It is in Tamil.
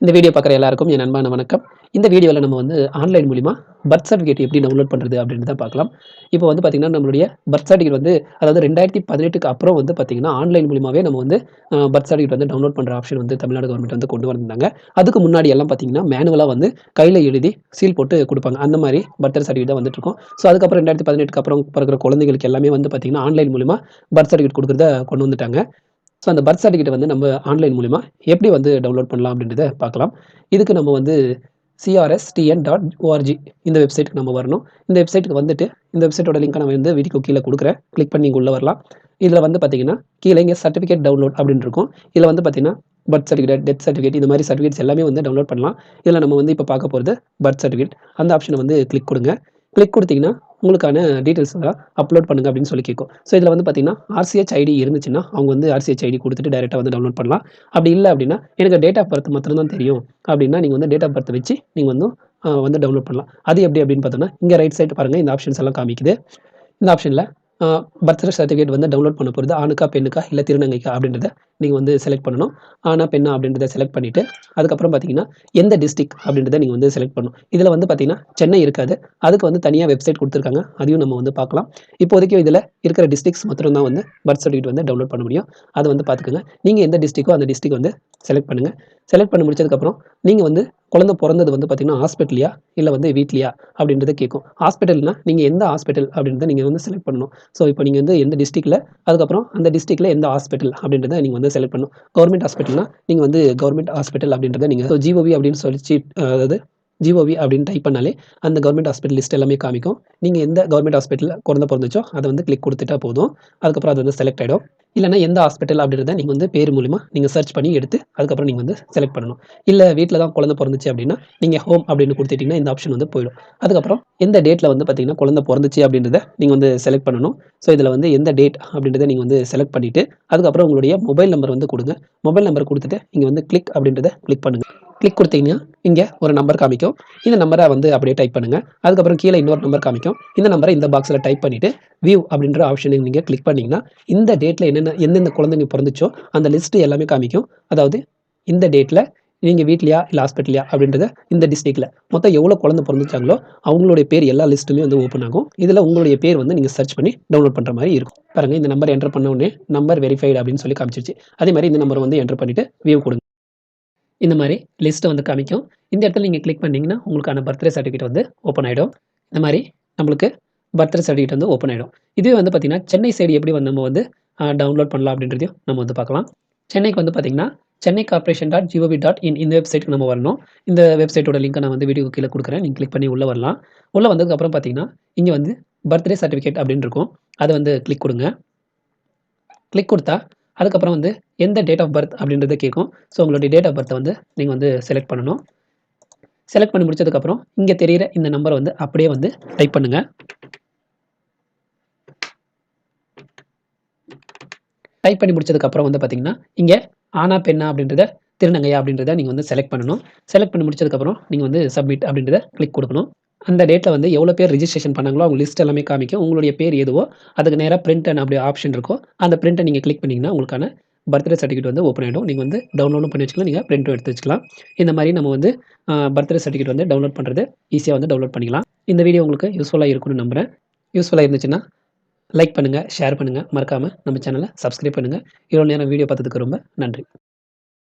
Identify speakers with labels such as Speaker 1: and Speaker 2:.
Speaker 1: இந்த வீடியோ பார்க்குற எல்லாருக்கும் என் அன்பான வணக்கம். இந்த வீடியோல நம்ம வந்து ஆன்லைன் மூலியமா பர்த் சர்டிஃபிகேட் எப்படி டவுன்லோட் பண்றது அப்படின்றத பார்க்கலாம். இப்போ வந்து பார்த்தீங்கன்னா, நம்மளுடைய பர்த் சர்டிஃபிகேட் வந்து அதாவது 2018க்கு அப்புறம் வந்து பார்த்தீங்கன்னா, ஆன்லைன் மூலியமாவே நம்ம வந்து பர்த் சர்டிஃபிகேட் வந்து டவுன்லோட் பண்ற ஆப்ஷன் வந்து தமிழ்நாடு கவர்மெண்ட் வந்து கொண்டு வந்திருந்தாங்க. அதுக்கு முன்னாடி எல்லாம் பார்த்தீங்கன்னா, மேனுவலா வந்து கையில எழுதி சீல் போட்டு குடுப்பாங்க. அந்த மாரி பர்த் சர்டிஃபிகேட் தான் வந்துட்டுருக்கும். ஸோ அதுக்கப்புறம் 2018க்கு அப்புறம் பிறக்கிற குழந்தைகளுக்கு எல்லாமே வந்து பார்த்தீங்கன்னா, ஆன்லைன் மூலியமா பர்த் சர்டிஃபிகேட் குடுக்குறத கொண்டு வந்துட்டாங்க. ஸோ அந்த பர்த் சர்டிஃபிகேட்ட வந்து நம்ம ஆன்லைன் மூலியமா எப்படி வந்து டவுன்லோட் பண்ணலாம் அப்படின்றத பார்க்கலாம். இதுக்கு நம்ம வந்து crsTN.org இந்த வெப்சைட்டுக்கு நம்ம வரணும். இந்த வெப்சைட்டுக்கு வந்துட்டு, இந்த வெப்சைட்டோட லிங்க்க நான் வந்து வீடியோக்கு கீழ குடுக்குறேன். கிளிக் பண்ணி இங்க உள்ள வரலாம். இதுல வந்து பார்த்தீங்கன்னா, கீழ இங்க சர்டிஃபிகேட் டவுன்லோட் அப்படின்னு இருக்கும். இதுல வந்து பார்த்தீங்கன்னா, பர்த் சர்டிஃபிகேட், டெத் சர்டிஃபிகேட் இந்த மாரி சர்டிஃபிகேட்ஸ் எல்லாமே வந்து டவுன்லோட் பண்ணலாம். இதுல நம்ம வந்து இப்ப பார்க்க போறது பர்த் சர்டிஃபிகேட். அந்த ஆப்ஷன வந்து கிளிக் குடுங்க. கிளிக் குடுத்தீங்கன்னா, உங்களுக்கான டீட்டெயில்ஸ்லாம் அப்லோட் பண்ணுங்க அப்படின்னு சொல்லி கேட்கும். ஸோ இதுல வந்து பார்த்தீங்கன்னா, ஆர்சிஹெச் ஐடி இருந்துச்சுன்னா, அவங்க வந்து ஆர்சிஹெச் ஐடி குடுத்துட்டு டைரக்ட்டா வந்து டவுன்லோட் பண்ணலாம். அப்படி இல்ல அப்படின்னா, எனக்கு டேட் ஆஃப் பர்த் மாத்திரம் தான் தெரியும் அப்படின்னா, நீங்க வந்து டேட் ஆஃப் பர்த் வச்சு நீங்க வந்து டவுன்லோட் பண்ணலாம். அது எப்படி அப்படின்னு பார்த்தோம்னா, இங்க ரைட் சைட் பாருங்க இந்த ஆப்ஷன்ஸ் எல்லாம் காமிக்குது. இந்த ஆப்ஷன்ல பர்த் சர்டிஃபிகேட் வந்து டவுன்லோட் பண்ண போறது ஆணுக்கா, பெண்ணுக்கா இல்ல திருநங்கைக்கா அப்படின்றத நீங்க வந்து செலக்ட் பண்ணணும். ஆணா, பெண்ணா அப்படின்றத செலக்ட் பண்ணிட்டு, அதுக்கப்புறம் பார்த்தீங்கன்னா, எந்த டிஸ்ட்ரிக்ட் அப்படின்றத நீங்க வந்து செலக்ட் பண்ணணும். இதுல வந்து பார்த்தீங்கன்னா, சென்னை இருக்காது. அதுக்கு வந்து தனியா வெப்சைட் குடுத்துருக்காங்க. அதையும் நம்ம வந்து பார்க்கலாம். இப்போதைக்கு இதுல இருக்கிற டிஸ்ட்ரிக்ட்ஸ் மாத்திரம் தான் வந்து பர்த் சர்டிஃபிகேட் வந்து டவுன்லோட் பண்ண முடியும். அத வந்து பார்த்துக்கங்க. நீங்க எந்த டிஸ்ட்ரிக்கோ அந்த டிஸ்ட்ரிக்ட் வந்து செலக்ட் பண்ணுங்க. செலக்ட் பண்ணி முடிச்சதுக்கப்புறம், நீங்க வந்து குழந்தை பொறந்தது வந்து பார்த்தீங்கன்னா, ஹாஸ்பிட்டல்லையா? இல்ல வந்து வீட்லயா? அப்படின்றத கேட்கும். ஹாஸ்பிட்டல்னா, நீங்க எந்த ஹாஸ்பிட்டல் அப்படின்றத நீங்க வந்து செலக்ட் பண்ணணும். ஸோ, இப்போ நீங்க வந்து எந்த டிஸ்ட்ரிக்ட்ல, அதுக்கப்புறம் அந்த டிஸ்ட்ரிக்ட்ல எந்த ஹாஸ்பிட்டல் அப்படின்றத நீங்க வந்து செலக்ட் பண்ணணும். கவர்மெண்ட் ஹாஸ்பிட்டல்னா, நீங்க வந்து கவர்மெண்ட் ஹாஸ்பிட்டல் அப்படின்றத நீங்க ஜிஓவி அப்படின்னு சொல்லிச்சு அதாவது ஜிஓவி அப்படின்னு டைப் பண்ணாலே, அந்த கவர்மெண்ட் ஹாஸ்பிட்டல் லிஸ்ட் எல்லாமே காமிக்கும். நீங்க எந்த கவர்மெண்ட் ஹாஸ்பிட்டல்ல குழந்தை பொறந்துச்சோ, அத வந்து கிளிக் குடுத்துட்டா போதும். அதுக்கப்புறம் அது வந்து செலக்ட் ஆயிடும். இல்லன்னா எந்த ஹாஸ்பிட்டல் அப்படின்றத நீங்க வந்து பேர் மூலியமா நீங்க சர்ச் பண்ணி எடுத்து, அதுக்கப்புறம் நீங்க வந்து செலக்ட் பண்ணணும். இல்ல வீட்ல தான் குழந்தை பொறந்துச்சு அப்படின்னா, நீங்க ஹோம் அப்படின்னு குடுத்துட்டீங்கன்னா, இந்த ஆப்ஷன் வந்து போயிடும். அதுக்கப்புறம் எந்த டேட்ல வந்து பார்த்தீங்கன்னா, குழந்தை பொறந்துச்சு அப்படின்றத நீங்க வந்து செலக்ட் பண்ணணும். ஸோ, இதுல வந்து எந்த டேட் அப்படின்றத நீங்க வந்து செலக்ட் பண்ணிட்டு, அதுக்கப்புறம் உங்களுடைய மொபைல் நம்பர் வந்து குடுங்க. மொபைல் நம்பர் குடுத்துட்டு, இங்க வந்து கிளிக் அப்படின்றத கிளிக் பண்ணுங்க. கிளிக் குடுத்தீங்கன்னா, இங்க ஒரு நம்பர் காமிக்கும். இந்த நம்பர வந்து அப்படியே டைப் பண்ணுங்க. அதுக்கப்புறம் கீழ இன்னொரு நம்பர் காமிக்கும். இந்த நம்பர இந்த பாக்ஸ்ல டைப் பண்ணிட்டு, வியூ அப்படின்ற ஆப்ஷன நீங்க கிளிக் பண்ணீங்கன்னா, இந்த டேட்ல எந்தெந்த குழந்தைங்க பொறந்துச்சோ, அந்த லிஸ்ட் எல்லாமே காமிக்கும். அதாவது இந்த டேட்ல நீங்க வீட்லயா? இல்ல ஹாஸ்பிட்டல்லயா? அப்படின்றத இந்த டிஸ்ட்ரிக்ட்ல மொத்தம் எவ்வளோ குழந்தை பொறந்துச்சாங்களோ, அவங்களுடைய பேர் எல்லா லிஸ்ட்டுமே வந்து ஓப்பன் ஆகும். இதுல உங்களுடைய பேர் வந்து நீங்க சர்ச் பண்ணி டவுன்லோட் பண்ற மாரி இருக்கும். பாருங்க இந்த நம்பர் என்டர் பண்ண உடனே, நம்பர் வெரிஃபைட் அப்படின்னு சொல்லி காமிச்சிருச்சு. அதே மாரி இந்த நம்பர வந்து என்டர் பண்ணிட்டு வியூ குடுங்க. இந்த மாரி லிஸ்ட் வந்து காமிக்கும். இந்த இடத்துல நீங்க கிளிக் பண்ணீங்கன்னா, உங்களுக்கான பர்த்டே சர்டிஃபிகேட் வந்து ஓப்பன் ஆயிடும். இந்த மாரி நம்மளுக்கு பர்த்டே சர்டிஃபிகேட் வந்து ஓப்பன் ஆயிடும். இதுவே வந்து பார்த்தீங்கன்னா, சென்னை சைடு எப்படி வந்து நம்ம வந்து டவுன்லோட் பண்ணலாம் அப்படின்றதையும் நம்ம வந்து பார்க்கலாம். சென்னைக்கு வந்து பார்த்தீங்கன்னா, Chennai corporation dot G O V dot in இந்த வெப்சைட்க்கு நம்ம வரணும். இந்த வெப்சைட்டோட லிங்க்க நான் வந்து வீடியோக்கு கீழ குடுக்குறேன். நீங்க கிளிக் பண்ணி உள்ள வரலாம். உள்ள வந்ததுக்கப்புறம் பார்த்தீங்கன்னா, இங்க வந்து பர்த்டே சர்டிஃபிகேட் அப்படின்னு இருக்கும். அத வந்து கிளிக் குடுங்க. கிளிக் குடுத்தா, அதுக்கப்புறம் வந்து எந்த டேட் ஆஃப் பர்த் அப்படின்றத கேட்கும். ஸோ உங்களுடைய டேட் ஆஃப் பர்த்த வந்து நீங்க வந்து செலக்ட் பண்ணணும். செலக்ட் பண்ணி முடிச்சதுக்கப்புறம், இங்க தெரியிற இந்த நம்பர வந்து அப்படியே வந்து டைப் பண்ணுங்க. டைப் பண்ணி முடிச்சதுக்கப்புறம் வந்து பார்த்தீங்கன்னா, இங்க ஆணா, பெண்ணா அப்படின்றத, திருநங்கையா அப்படின்றத நீங்க வந்து செலக்ட் பண்ணணும். செலக்ட் பண்ணி முடிச்சதுக்கப்புறம், நீங்க வந்து சப்மிட் அப்படின்றத கிளிக் குடுக்கணும். அந்த டேட்ல வந்து எவ்வளோ பேர் ரிஜிஸ்ட்ரேஷன் பண்ணாங்களோ, அவங்க லிஸ்ட் எல்லாமே காமிக்கும். உங்களுடைய பேர் எதுவோ, அதுக்கு நேரா பிரிண்ட் அண்ட் அப்படி ஆப்ஷன் இருக்கும். அந்த பிரிண்ட்ட நீங்க கிளிக் பண்ணீங்கன்னா, உங்களுக்கான பர்த்டே சர்டிஃபிகேட் வந்து ஓப்பன் ஆயிடும். நீங்க வந்து டவுன்லோடும் பண்ணி வச்சுக்கலாம். நீங்க பிரிண்ட்டும் எடுத்து வச்சுக்கலாம். இந்த மாரி நம்ம வந்து பர்த்டே சர்டிஃபிகேட் வந்து டவுன்லோட் பண்றது ஈஸியா வந்து டவுன்லோட் பண்ணிக்கலாம். இந்த வீடியோ உங்களுக்கு யூஸ்ஃபுல்லா இருக்கும்னு நம்புறேன். யூஸ்ஃபுல்லா இருந்துச்சுன்னா லைக் பண்ணுங்க, ஷேர் பண்ணுங்க. மறக்காம நம்ம சேனல சப்ஸ்கிரைப் பண்ணுங்க. இவ்வளோ நேரம் வீடியோ பார்த்ததுக்கு ரொம்ப நன்றி.